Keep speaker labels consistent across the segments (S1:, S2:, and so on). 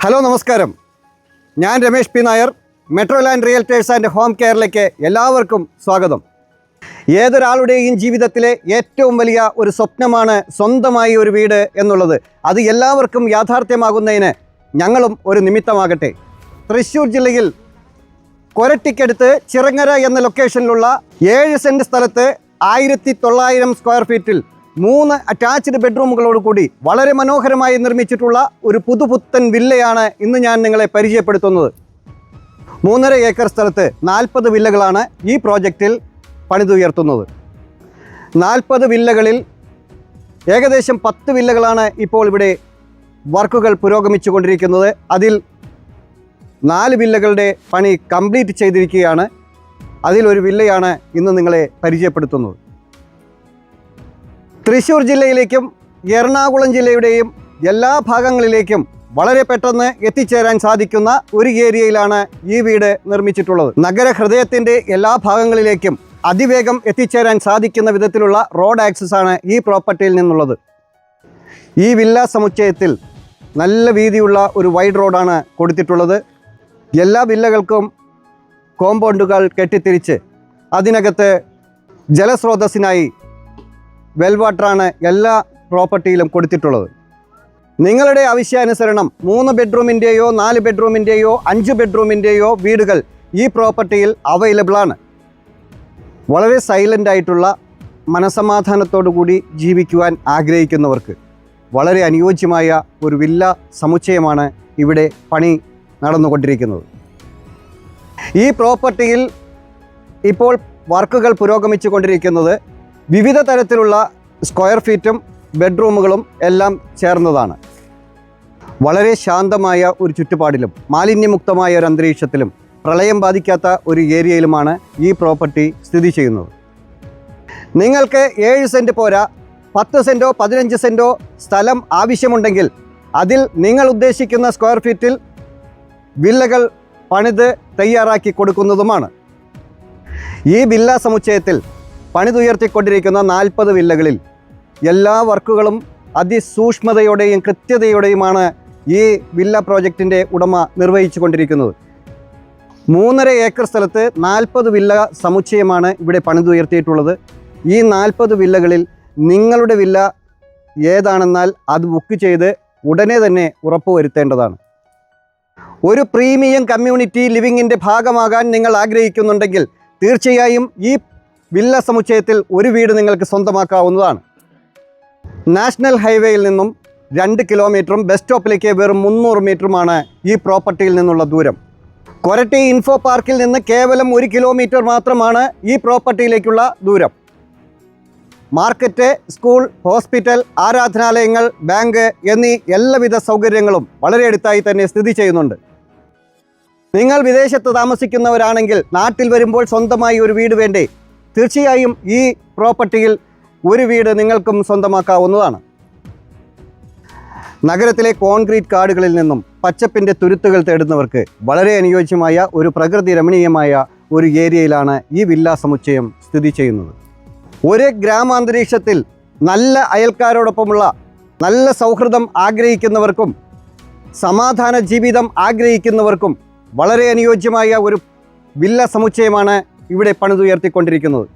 S1: Hello നമസ്കാരം, ഞാൻ Ramesh P Nair. Metro land realtors and home കെയറിലേക്ക് എല്ലാവർക്കും സ്വാഗതം. ഏതൊരാളുടെയും ജീവിതത്തിലെ ഏറ്റവും വലിയ ഒരു സ്വപ്നമാണ് സ്വന്തമായി ഒരു വീട് എന്നുള്ളത്. അത് എല്ലാവർക്കും യാഥാർത്ഥ്യമാകുന്നതിന് ഞങ്ങളും ഒരു നിമിത്തമാകട്ടെ. തൃശ്ശൂർ ജില്ലയിൽ കൊരട്ടിക്കടുത്ത് ചിറങ്ങര എന്ന ലൊക്കേഷനിലുള്ള 7 സെൻറ്റ് സ്ഥലത്ത് 1900 സ്ക്വയർ ഫീറ്റിൽ 3 അറ്റാച്ച്ഡ് ബെഡ്റൂമുകളോട് കൂടി വളരെ മനോഹരമായി നിർമ്മിച്ചിട്ടുള്ള ഒരു പുതുപുത്തൻ വില്ലയാണ് ഇന്ന് ഞാൻ നിങ്ങളെ പരിചയപ്പെടുത്തുന്നത്. 3.5 ഏക്കർ സ്ഥലത്ത് 40 വില്ലകളാണ് ഈ പ്രോജക്റ്റിൽ പണിതുയർത്തുന്നത്. 40 വില്ലകളിൽ ഏകദേശം 10 വില്ലകളാണ് ഇപ്പോൾ ഇവിടെ വർക്കുകൾ പുരോഗമിച്ചു കൊണ്ടിരിക്കുന്നത്. അതിൽ 4 വില്ലകളുടെ പണി കംപ്ലീറ്റ് ചെയ്തിരിക്കുകയാണ്. അതിലൊരു വില്ലയാണ് ഇന്ന് നിങ്ങളെ പരിചയപ്പെടുത്തുന്നത്. തൃശ്ശൂർ ജില്ലയിലേക്കും എറണാകുളം ജില്ലയുടെയും എല്ലാ ഭാഗങ്ങളിലേക്കും വളരെ പെട്ടെന്ന് എത്തിച്ചേരാൻ സാധിക്കുന്ന ഒരു ഏരിയയിലാണ് ഈ വീട് നിർമ്മിച്ചിട്ടുള്ളത്. നഗരഹൃദയത്തിൻ്റെ എല്ലാ ഭാഗങ്ങളിലേക്കും അതിവേഗം എത്തിച്ചേരാൻ സാധിക്കുന്ന വിധത്തിലുള്ള റോഡ് ആക്സസ് ആണ് ഈ പ്രോപ്പർട്ടിയിൽ നിന്നുള്ളത്. ഈ വില്ല സമുച്ചയത്തിൽ നല്ല വീതിയുള്ള ഒരു വൈഡ് റോഡാണ് കൊടുത്തിട്ടുള്ളത്. എല്ലാ വില്ലകൾക്കും കോമ്പൗണ്ടുകൾ കെട്ടിത്തിരിച്ച് അതിനകത്ത് ജലസ്രോതസ്സിനായി വെൽ വാട്ടറാണ് എല്ലാ പ്രോപ്പർട്ടിയിലും കൊടുത്തിട്ടുള്ളത്. നിങ്ങളുടെ ആവശ്യാനുസരണം 3 ബെഡ്റൂമിൻ്റെയോ 4 ബെഡ്റൂമിൻ്റെയോ 5 ബെഡ്റൂമിൻ്റെയോ വീടുകൾ ഈ പ്രോപ്പർട്ടിയിൽ അവൈലബിൾ ആണ്. വളരെ സൈലൻ്റ് ആയിട്ടുള്ള മനസമാധാനത്തോടു കൂടി ജീവിക്കുവാൻ ആഗ്രഹിക്കുന്നവർക്ക് വളരെ അനുയോജ്യമായ ഒരു വില്ല സമുച്ചയമാണ് ഇവിടെ പണി നടന്നുകൊണ്ടിരിക്കുന്നത്. ഈ പ്രോപ്പർട്ടിയിൽ ഇപ്പോൾ വർക്കുകൾ പുരോഗമിച്ചു കൊണ്ടിരിക്കുന്നത് വിവിധ തരത്തിലുള്ള സ്ക്വയർ ഫീറ്റും ബെഡ്റൂമുകളും എല്ലാം ചേർന്നതാണ്. വളരെ ശാന്തമായ ഒരു ചുറ്റുപാടിലും മാലിന്യമുക്തമായ ഒരു അന്തരീക്ഷത്തിലും പ്രളയം ബാധിക്കാത്ത ഒരു ഏരിയയിലുമാണ് ഈ പ്രോപ്പർട്ടി സ്ഥിതി ചെയ്യുന്നത്. നിങ്ങൾക്ക് 7 സെൻറ്റ് പോരാ, 10 സെൻറ്റോ 15 സെൻറ്റോ സ്ഥലം ആവശ്യമുണ്ടെങ്കിൽ അതിൽ നിങ്ങൾ ഉദ്ദേശിക്കുന്ന സ്ക്വയർ ഫീറ്റിൽ വില്ലകൾ പണിത് തയ്യാറാക്കി കൊടുക്കുന്നതുമാണ്. ഈ വില്ല സമുച്ചയത്തിൽ പണിതുയർത്തിക്കൊണ്ടിരിക്കുന്ന 40 വില്ലകളിൽ എല്ലാ വർക്കുകളും അതിസൂക്ഷ്മതയോടെയും കൃത്യതയോടെയുമാണ് ഈ വില്ല പ്രോജക്റ്റിൻ്റെ ഉടമ നിർവഹിച്ചു കൊണ്ടിരിക്കുന്നത്. 3.5 ഏക്കർ സ്ഥലത്ത് 40 വില്ല സമുച്ചയമാണ് ഇവിടെ പണിതുയർത്തിയിട്ടുള്ളത്. ഈ 40 വില്ലകളിൽ നിങ്ങളുടെ വില്ല ഏതാണെന്നാൽ അത് ബുക്ക് ചെയ്ത് ഉടനെ തന്നെ ഉറപ്പുവരുത്തേണ്ടതാണ്. ഒരു പ്രീമിയം കമ്മ്യൂണിറ്റി ലിവിങ്ങിൻ്റെ ഭാഗമാകാൻ നിങ്ങൾ ആഗ്രഹിക്കുന്നുണ്ടെങ്കിൽ തീർച്ചയായും ഈ വില്ല സമുച്ചയത്തിൽ ഒരു വീട് നിങ്ങൾക്ക് സ്വന്തമാക്കാവുന്നതാണ്. നാഷണൽ ഹൈവേയിൽ നിന്നും 2 കിലോമീറ്ററും ബസ് സ്റ്റോപ്പിലേക്ക് വെറും 300 മീറ്ററുമാണ് ഈ പ്രോപ്പർട്ടിയിൽ നിന്നുള്ള ദൂരം. കൊരട്ടി ഇൻഫോ പാർക്കിൽ നിന്ന് കേവലം 1 കിലോമീറ്റർ മാത്രമാണ് ഈ പ്രോപ്പർട്ടിയിലേക്കുള്ള ദൂരം. മാർക്കറ്റ്, സ്കൂൾ, ഹോസ്പിറ്റൽ, ആരാധനാലയങ്ങൾ, ബാങ്ക് എന്നീ എല്ലാവിധ സൗകര്യങ്ങളും വളരെ അടുത്തായി തന്നെ സ്ഥിതി ചെയ്യുന്നുണ്ട്. നിങ്ങൾ വിദേശത്ത് താമസിക്കുന്നവരാണെങ്കിൽ നാട്ടിൽ വരുമ്പോൾ സ്വന്തമായി ഒരു വീട് വേണ്ടേ? തീർച്ചയായും ഈ പ്രോപ്പർട്ടിയിൽ ഒരു വീട് നിങ്ങൾക്കും സ്വന്തമാക്കാവുന്നതാണ്. നഗരത്തിലെ കോൺക്രീറ്റ് കാടുകളിൽ നിന്നും പച്ചപ്പിൻ്റെ തുരുത്തുകൾ തേടുന്നവർക്ക് വളരെ അനുയോജ്യമായ ഒരു പ്രകൃതി രമണീയമായ ഒരു ഏരിയയിലാണ് ഈ വില്ല സമുച്ചയം സ്ഥിതി ചെയ്യുന്നത്. ഒരു ഗ്രാമാന്തരീക്ഷത്തിൽ നല്ല അയൽക്കാരോടൊപ്പമുള്ള നല്ല സൗഹൃദം ആഗ്രഹിക്കുന്നവർക്കും സമാധാന ജീവിതം ആഗ്രഹിക്കുന്നവർക്കും വളരെ അനുയോജ്യമായ ഒരു വില്ല സമുച്ചയമാണ് ഇവിടെ പണിതുയർത്തിക്കൊണ്ടിരിക്കുന്നത്.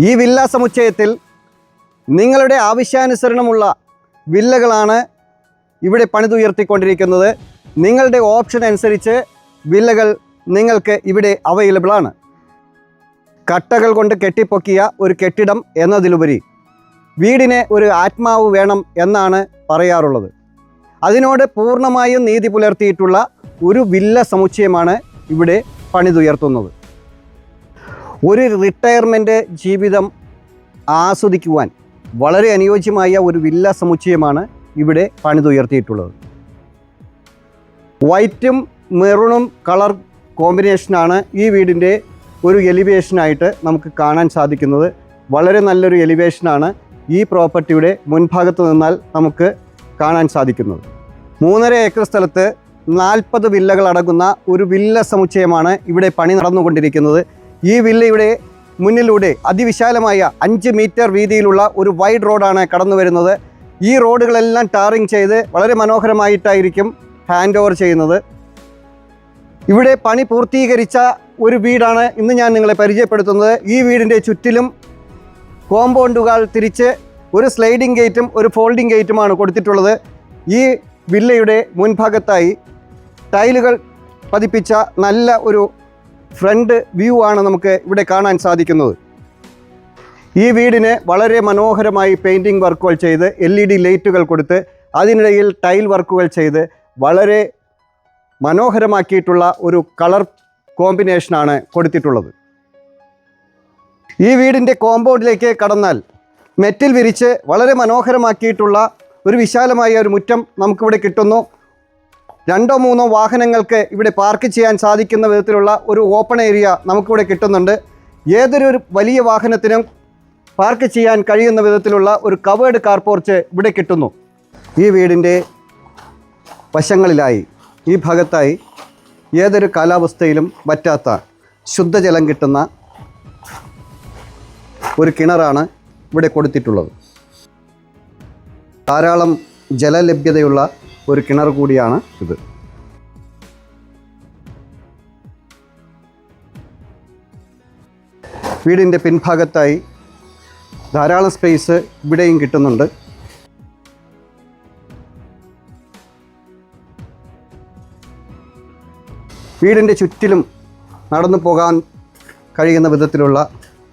S1: ഈ വില്ല സമുച്ചയത്തിൽ നിങ്ങളുടെ ആവശ്യാനുസരണമുള്ള വില്ലകളാണ് ഇവിടെ പണിതുയർത്തിക്കൊണ്ടിരിക്കുന്നത്. നിങ്ങളുടെ ഓപ്ഷൻ അനുസരിച്ച് വില്ലകൾ നിങ്ങൾക്ക് ഇവിടെ അവൈലബിൾ ആണ്. കട്ടകൾ കൊണ്ട് കെട്ടിപ്പൊക്കിയ ഒരു കെട്ടിടം എന്നതിലുപരി വീടിന് ഒരു ആത്മാവ് വേണം എന്നാണ് പറയാറുള്ളത്. അതിനോട് പൂർണ്ണമായും നീതി പുലർത്തിയിട്ടുള്ള ഒരു വില്ല സമുച്ചയമാണ് ഇവിടെ പണിതുയർത്തുന്നത്. ഒരു റിട്ടയർമെൻറ്റ് ജീവിതം ആസ്വദിക്കുവാൻ വളരെ അനുയോജ്യമായ ഒരു വില്ല സമുച്ചയമാണ് ഇവിടെ പണിതുയർത്തിയിട്ടുള്ളത്. വൈറ്റും മെറൂണും കളർ കോമ്പിനേഷനാണ് ഈ വീടിൻ്റെ ഒരു എലിവേഷനായിട്ട് നമുക്ക് കാണാൻ സാധിക്കുന്നത്. വളരെ നല്ലൊരു എലിവേഷനാണ് ഈ പ്രോപ്പർട്ടിയുടെ മുൻഭാഗത്ത് നിന്നാൽ നമുക്ക് കാണാൻ സാധിക്കുന്നത്. 3.5 ഏക്കർ സ്ഥലത്ത് 40 വില്ലകൾ അടങ്ങുന്ന ഒരു വില്ല സമുച്ചയമാണ് ഇവിടെ പണി നടന്നുകൊണ്ടിരിക്കുന്നത്. ഈ വില്ലയുടെ മുന്നിലൂടെ അതിവിശാലമായ 5 മീറ്റർ വീതിയിലുള്ള ഒരു വൈഡ് റോഡാണ് കടന്നു വരുന്നത്. ഈ റോഡുകളെല്ലാം ടാറിങ് ചെയ്ത് വളരെ മനോഹരമായിട്ടായിരിക്കും ഹാൻഡ് ഓവർ ചെയ്യുന്നത്. ഇവിടെ പണി പൂർത്തീകരിച്ച ഒരു വീടാണ് ഇന്ന് ഞാൻ നിങ്ങളെ പരിചയപ്പെടുത്തുന്നത്. ഈ വീടിൻ്റെ ചുറ്റിലും കോമ്പൗണ്ടുകൾ തിരിച്ച് ഒരു സ്ലൈഡിംഗ് ഗേറ്റും ഒരു ഫോൾഡിംഗ് ഗേറ്റുമാണ് കൊടുത്തിട്ടുള്ളത്. ഈ വില്ലയുടെ മുൻഭാഗത്തായി ടൈലുകൾ പതിപ്പിച്ച നല്ല ഒരു ഫ്രണ്ട് വ്യൂ ആണ് നമുക്ക് ഇവിടെ കാണാൻ സാധിക്കുന്നത്. ഈ വീടിന് വളരെ മനോഹരമായി പെയിൻറ്റിംഗ് വർക്കുകൾ ചെയ്ത് LED ലൈറ്റുകൾ കൊടുത്ത് അതിനിടയിൽ ടൈൽ വർക്കുകൾ ചെയ്ത് വളരെ മനോഹരമാക്കിയിട്ടുള്ള ഒരു കളർ കോമ്പിനേഷനാണ് കൊടുത്തിട്ടുള്ളത്. ഈ വീടിൻ്റെ കോമ്പൗണ്ടിലേക്ക് കടന്നാൽ മെറ്റിൽ വിരിച്ച് വളരെ മനോഹരമാക്കിയിട്ടുള്ള ഒരു വിശാലമായ ഒരു മുറ്റം നമുക്കിവിടെ കിട്ടുന്നു. 2-3 വാഹനങ്ങൾക്ക് ഇവിടെ പാർക്ക് ചെയ്യാൻ സാധിക്കുന്ന വിധത്തിലുള്ള ഒരു ഓപ്പൺ ഏരിയ നമുക്കിവിടെ കിട്ടുന്നുണ്ട്. ഏതൊരു വലിയ വാഹനത്തിനും പാർക്ക് ചെയ്യാൻ കഴിയുന്ന വിധത്തിലുള്ള ഒരു കവേർഡ് കാർ പോർച്ച് ഇവിടെ കിട്ടുന്നു. ഈ വീടിൻ്റെ വശങ്ങളിലായി ഈ ഭാഗത്തായി ഏതൊരു കാലാവസ്ഥയിലും വറ്റാത്ത ശുദ്ധജലം കിട്ടുന്ന ഒരു കിണറാണ് ഇവിടെ കൊടുത്തിട്ടുള്ളത്. ധാരാളം ജലലഭ്യതയുള്ള ഒരു കിണർ കൂടിയാണ് ഇത്. വീടിൻ്റെ പിൻഭാഗത്തായി ധാരാളം സ്പേസ് ഇവിടെയും കിട്ടുന്നുണ്ട്. വീടിൻ്റെ ചുറ്റിലും നടന്നു പോകാൻ കഴിയുന്ന വിധത്തിലുള്ള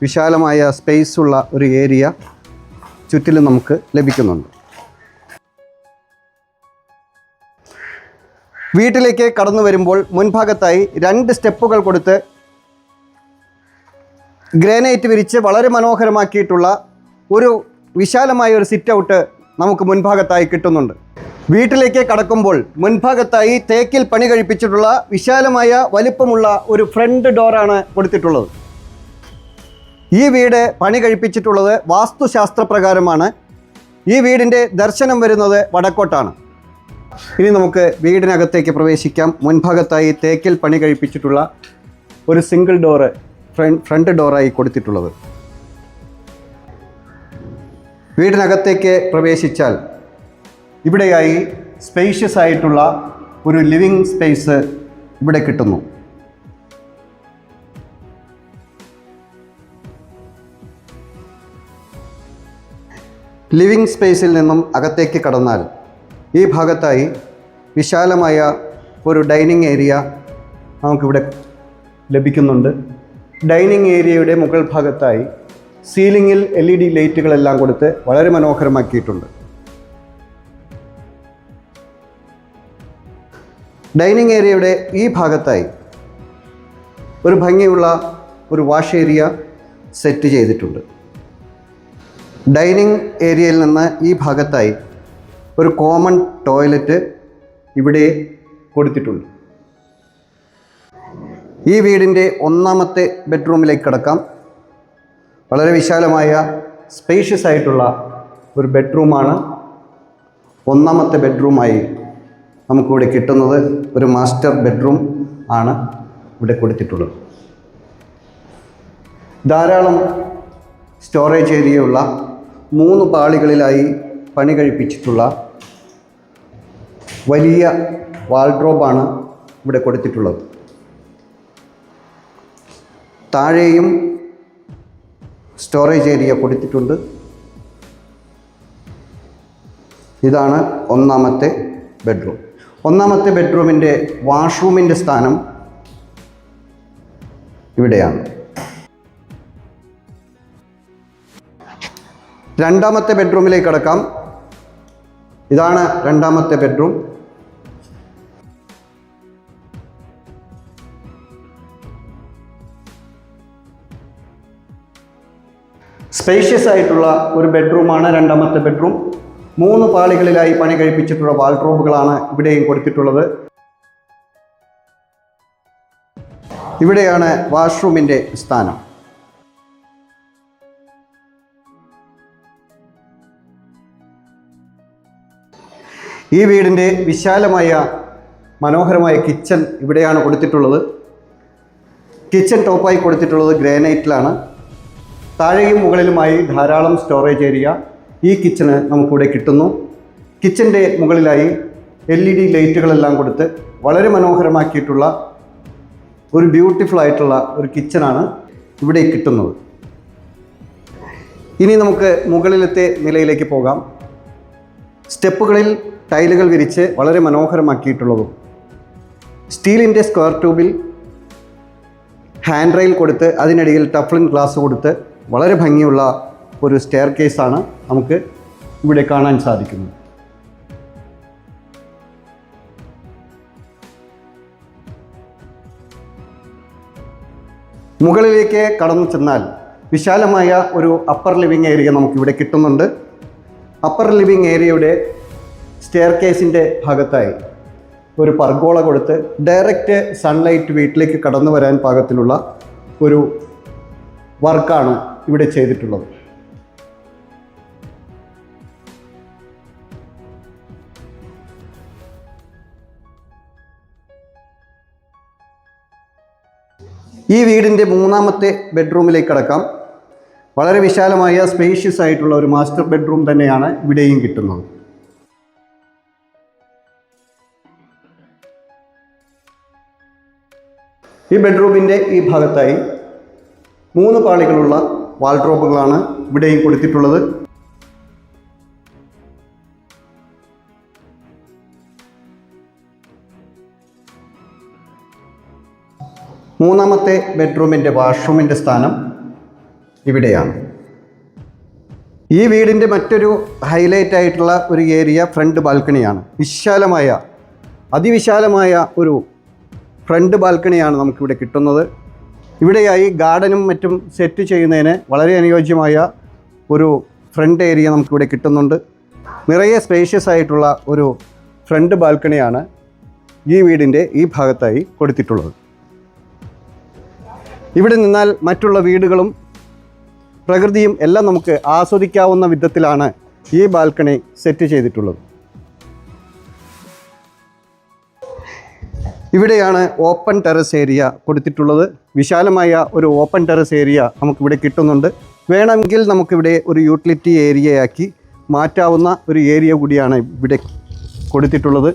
S1: വിശാലമായ സ്പേസുള്ള ഒരു ഏരിയ ചുറ്റിലും നമുക്ക് ലഭിക്കുന്നുണ്ട്. വീട്ടിലേക്ക് കടന്നു വരുമ്പോൾ മുൻഭാഗത്തായി 2 സ്റ്റെപ്പുകൾ കൊടുത്ത് ഗ്രാനൈറ്റ് വിരിച്ച് വളരെ മനോഹരമാക്കിയിട്ടുള്ള ഒരു വിശാലമായ ഒരു സിറ്റ് ഔട്ട് നമുക്ക് മുൻഭാഗത്തായി കിട്ടുന്നുണ്ട്. വീട്ടിലേക്ക് കടക്കുമ്പോൾ മുൻഭാഗത്തായി തേക്കിൽ പണി കഴിപ്പിച്ചിട്ടുള്ള വിശാലമായ വലിപ്പമുള്ള ഒരു ഫ്രണ്ട് ഡോറാണ് കൊടുത്തിട്ടുള്ളത്. ഈ വീട് പണി കഴിപ്പിച്ചിട്ടുള്ളത് വാസ്തുശാസ്ത്രപ്രകാരമാണ്. ഈ വീടിൻ്റെ ദർശനം വരുന്നത് വടക്കോട്ടാണ്. ഇനി നമുക്ക് വീടിനകത്തേക്ക് പ്രവേശിക്കാം. മുൻഭാഗത്തായി തേക്കിൽ പണി കഴിപ്പിച്ചിട്ടുള്ള ഒരു സിംഗിൾ ഡോറ് ഫ്രണ്ട് ഡോറായി കൊടുത്തിട്ടുള്ളത്. വീടിനകത്തേക്ക് പ്രവേശിച്ചാൽ ഇവിടെയായി സ്പേഷ്യസ് ആയിട്ടുള്ള ഒരു ലിവിങ് സ്പേസ് ഇവിടെ കിട്ടുന്നു. ലിവിങ് സ്പേസിൽ നിന്നും അകത്തേക്ക് കടന്നാൽ ഈ ഭാഗത്തായി വിശാലമായ ഒരു ഡൈനിങ് ഏരിയ നമുക്കിവിടെ ലഭിക്കുന്നുണ്ട്. ഡൈനിങ് ഏരിയയുടെ മുകൾ ഭാഗത്തായി സീലിങ്ങിൽ LED ലൈറ്റുകളെല്ലാം കൊടുത്ത് വളരെ മനോഹരമാക്കിയിട്ടുണ്ട്. ഡൈനിങ് ഏരിയയുടെ ഈ ഭാഗത്തായി ഒരു ഭംഗിയുള്ള ഒരു വാഷ് ഏരിയ സെറ്റ് ചെയ്തിട്ടുണ്ട്. ഡൈനിങ് ഏരിയയിൽ നിന്ന് ഈ ഭാഗത്തായി ഒരു കോമൺ ടോയ്ലറ്റ് ഇവിടെ കൊടുത്തിട്ടുണ്ട്. ഈ വീടിൻ്റെ 1ാമത്തെ ബെഡ്റൂമിലേക്ക് കടക്കാം. വളരെ വിശാലമായ സ്പേഷ്യസ് ആയിട്ടുള്ള ഒരു ബെഡ്റൂമാണ്. 1ാമത്തെ ബെഡ്റൂമായി നമുക്കിവിടെ കിട്ടുന്നത് ഒരു മാസ്റ്റർ ബെഡ്റൂം ആണ് ഇവിടെ കൊടുത്തിട്ടുള്ളത്. ധാരാളം സ്റ്റോറേജ് ഏരിയയുള്ള 3 പാളികളിലായി പണി കഴിപ്പിച്ചിട്ടുള്ള വലിയ വാൾഡ്രോബാണ് ഇവിടെ കൊടുത്തിട്ടുള്ളത്. താഴെയും സ്റ്റോറേജ് ഏരിയ കൊടുത്തിട്ടുണ്ട്. ഇതാണ് 1ാമത്തെ ബെഡ്റൂം. 1ാമത്തെ ബെഡ്റൂമിൻ്റെ വാഷ്റൂമിൻ്റെ സ്ഥാനം ഇവിടെയാണ്. 2ാമത്തെ ബെഡ്റൂമിലേക്ക് കടക്കാം. ഇതാണ് 2ാമത്തെ ബെഡ്റൂം. സ്പേഷ്യസ് ആയിട്ടുള്ള ഒരു ബെഡ്റൂമാണ് 2ാമത്തെ ബെഡ്റൂം. 3 പാളികളിലായി പണി കഴിപ്പിച്ചിട്ടുള്ള വാൾഡ്രോബുകളാണ് ഇവിടെയും കൊടുത്തിട്ടുള്ളത്. ഇവിടെയാണ് വാഷ്റൂമിൻ്റെ സ്ഥാനം. ഈ വീടിൻ്റെ വിശാലമായ മനോഹരമായ കിച്ചൺ ഇവിടെയാണ് കൊടുത്തിട്ടുള്ളത്. കിച്ചൺ ടോപ്പായി കൊടുത്തിട്ടുള്ളത് ഗ്രാനൈറ്റിലാണ്. താഴെയും മുകളിലുമായി ധാരാളം സ്റ്റോറേജ് ഏരിയ ഈ കിച്ചണ് നമുക്കിവിടെ കിട്ടുന്നു. കിച്ചൻ്റെ മുകളിലായി LED ലൈറ്റുകളെല്ലാം കൊടുത്ത് വളരെ മനോഹരമാക്കിയിട്ടുള്ള ഒരു ബ്യൂട്ടിഫുൾ ആയിട്ടുള്ള ഒരു കിച്ചണാണ് ഇവിടെ കിട്ടുന്നത്. ഇനി നമുക്ക് മുകളിലത്തെ നിലയിലേക്ക് പോകാം. സ്റ്റെപ്പുകളിൽ ടൈലുകൾ വിരിച്ച് വളരെ മനോഹരമാക്കിയിട്ടുള്ളതും സ്റ്റീലിൻ്റെ സ്ക്വയർ ട്യൂബിൽ ഹാൻഡ് റെയിൽ കൊടുത്ത് അതിനിടയിൽ ടഫ്ലിൻ ഗ്ലാസ് കൊടുത്ത് വളരെ ഭംഗിയുള്ള ഒരു സ്റ്റെയർ കേസാണ് നമുക്ക് ഇവിടെ കാണാൻ സാധിക്കുന്നത്. മുകളിലേക്ക് കടന്നു ചെന്നാൽ വിശാലമായ ഒരു അപ്പർ ലിവിങ് ഏരിയ നമുക്കിവിടെ കിട്ടുന്നുണ്ട്. അപ്പർ ലിവിങ് ഏരിയയുടെ സ്റ്റെയർ കേസിൻ്റെ ഭാഗത്തായി ഒരു പർഗോള കൊടുത്ത് ഡയറക്റ്റ് സൺലൈറ്റ് വീട്ടിലേക്ക് കടന്നു വരാൻ പാകത്തിലുള്ള ഒരു വർക്കാണ് ഇവിടെ ചെയ്തിട്ടുള്ളത്. ഈ വീടിൻ്റെ മൂന്നാമത്തെ ബെഡ്റൂമിലേക്ക് കടക്കാം. വളരെ വിശാലമായ സ്പേഷ്യസ് ആയിട്ടുള്ള ഒരു മാസ്റ്റർ ബെഡ്റൂം തന്നെയാണ് ഇവിടെയും കിട്ടുന്നത്. ഈ ബെഡ്റൂമിൻ്റെ ഈ ഭാഗത്തായി 3 പാളികളുള്ള വാൾഡ്രോബുകളാണ് ഇവിടെയും കൊടുത്തിട്ടുള്ളത്. മൂന്നാമത്തെ ബെഡ്റൂമിൻ്റെ വാഷ്റൂമിൻ്റെ സ്ഥാനം ഇവിടെയാണ്. ഈ വീടിൻ്റെ മറ്റൊരു ഹൈലൈറ്റ് ആയിട്ടുള്ള ഒരു ഏരിയ ഫ്രണ്ട് ബാൽക്കണിയാണ്. അതിവിശാലമായ ഒരു ഫ്രണ്ട് ബാൽക്കണിയാണ് നമുക്കിവിടെ കിട്ടുന്നത്. ഇവിടെയായി ഗാർഡനും മറ്റും സെറ്റ് ചെയ്യുന്നതിന് വളരെ അനുയോജ്യമായ ഒരു ഫ്രണ്ട് ഏരിയ നമുക്കിവിടെ കിട്ടുന്നുണ്ട്. നിറയെ സ്പേഷ്യസ് ആയിട്ടുള്ള ഒരു ഫ്രണ്ട് ബാൽക്കണിയാണ് ഈ വീടിൻ്റെ ഈ ഭാഗത്തായി കൊടുത്തിട്ടുള്ളത്. ഇവിടെ നിന്നാൽ മറ്റുള്ള വീടുകളും പ്രകൃതിയും എല്ലാം നമുക്ക് ആസ്വദിക്കാവുന്ന വിധത്തിലാണ് ഈ ബാൽക്കണി സെറ്റ് ചെയ്തിട്ടുള്ളത്. ഇവിടെയാണ് ഓപ്പൺ ടെറസ് ഏരിയ കൊടുത്തിട്ടുള്ളത്. വിശാലമായ ഒരു ഓപ്പൺ ടെറസ് ഏരിയ നമുക്കിവിടെ കിട്ടുന്നുണ്ട്. വേണമെങ്കിൽ നമുക്കിവിടെ ഒരു യൂട്ടിലിറ്റി ഏരിയയാക്കി മാറ്റാവുന്ന ഒരു ഏരിയ കൂടിയാണ് ഇവിടെ കൊടുത്തിട്ടുള്ളത്.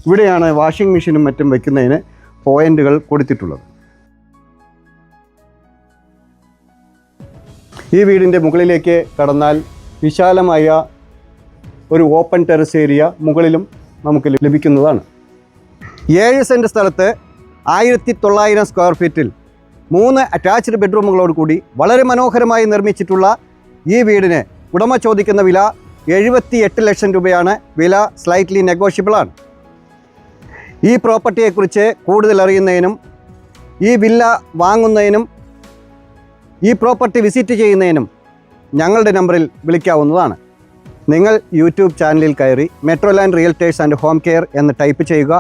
S1: ഇവിടെയാണ് വാഷിംഗ് മെഷീനും മറ്റും വയ്ക്കുന്നതിന് പോയിൻ്റുകൾ കൊടുത്തിട്ടുള്ളത്. ഈ വീടിൻ്റെ മുകളിലേക്ക് കടന്നാൽ വിശാലമായ ഒരു ഓപ്പൺ ടെറസ് ഏരിയ മുകളിലും നമുക്ക് ലഭിക്കുന്നതാണ്. 7 സെൻറ്റ് സ്ഥലത്ത് 1900 സ്ക്വയർ ഫീറ്റിൽ 3 അറ്റാച്ച്ഡ് ബെഡ്റൂമുകളോട് കൂടി വളരെ മനോഹരമായി നിർമ്മിച്ചിട്ടുള്ള ഈ വീടിന് ഉടമ ചോദിക്കുന്ന വില 78 ലക്ഷം രൂപയാണ്. വില സ്ലൈറ്റ്ലി നെഗോഷ്യബിളാണ്. ഈ പ്രോപ്പർട്ടിയെക്കുറിച്ച് കൂടുതൽ അറിയുന്നതിനും ഈ വില്ല വാങ്ങുന്നതിനും ഈ പ്രോപ്പർട്ടി വിസിറ്റ് ചെയ്യുന്നതിനും ഞങ്ങളുടെ നമ്പറിൽ വിളിക്കാവുന്നതാണ്. നിങ്ങൾ യൂട്യൂബ് ചാനലിൽ കയറി മെട്രോലാൻഡ് റിയൽറ്റേഴ്സ് ആൻഡ് ഹോം കെയർ എന്ന് ടൈപ്പ് ചെയ്യുക.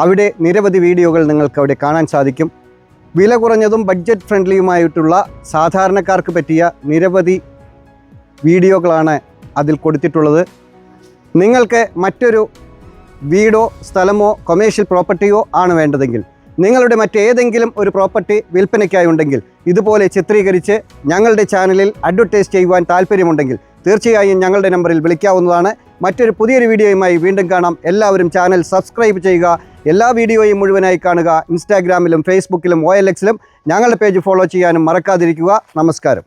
S1: അവിടെ നിരവധി വീഡിയോകൾ നിങ്ങൾക്ക് അവിടെ കാണാൻ സാധിക്കും. വില കുറഞ്ഞതും ബഡ്ജറ്റ് ഫ്രണ്ട്ലിയുമായിട്ടുള്ള സാധാരണക്കാർക്ക് പറ്റിയ നിരവധി വീഡിയോകളാണ് അതിൽ കൊടുത്തിട്ടുള്ളത്. നിങ്ങൾക്ക് മറ്റൊരു വീടോ സ്ഥലമോ കൊമേഴ്ഷ്യൽ പ്രോപ്പർട്ടിയോ ആണ് വേണ്ടതെങ്കിൽ, നിങ്ങളുടെ മറ്റേതെങ്കിലും ഒരു പ്രോപ്പർട്ടി വിൽപ്പനയ്ക്കായി ഉണ്ടെങ്കിൽ, ഇതുപോലെ ചിത്രീകരിച്ച് ഞങ്ങളുടെ ചാനലിൽ അഡ്വർടൈസ് ചെയ്യുവാൻ താല്പര്യമുണ്ടെങ്കിൽ തീർച്ചയായും ഞങ്ങളുടെ നമ്പറിൽ വിളിക്കാവുന്നതാണ്. മറ്റൊരു പുതിയൊരു വീഡിയോയുമായി വീണ്ടും കാണാം. എല്ലാവരും ചാനൽ സബ്സ്ക്രൈബ് ചെയ്യുക. എല്ലാ വീഡിയോയും മുഴുവനായി കാണുക. ഇൻസ്റ്റാഗ്രാമിലും ഫേസ്ബുക്കിലും OLX-ലും ഞങ്ങളുടെ പേജ് ഫോളോ ചെയ്യാനും മറക്കാതിരിക്കുക. നമസ്കാരം.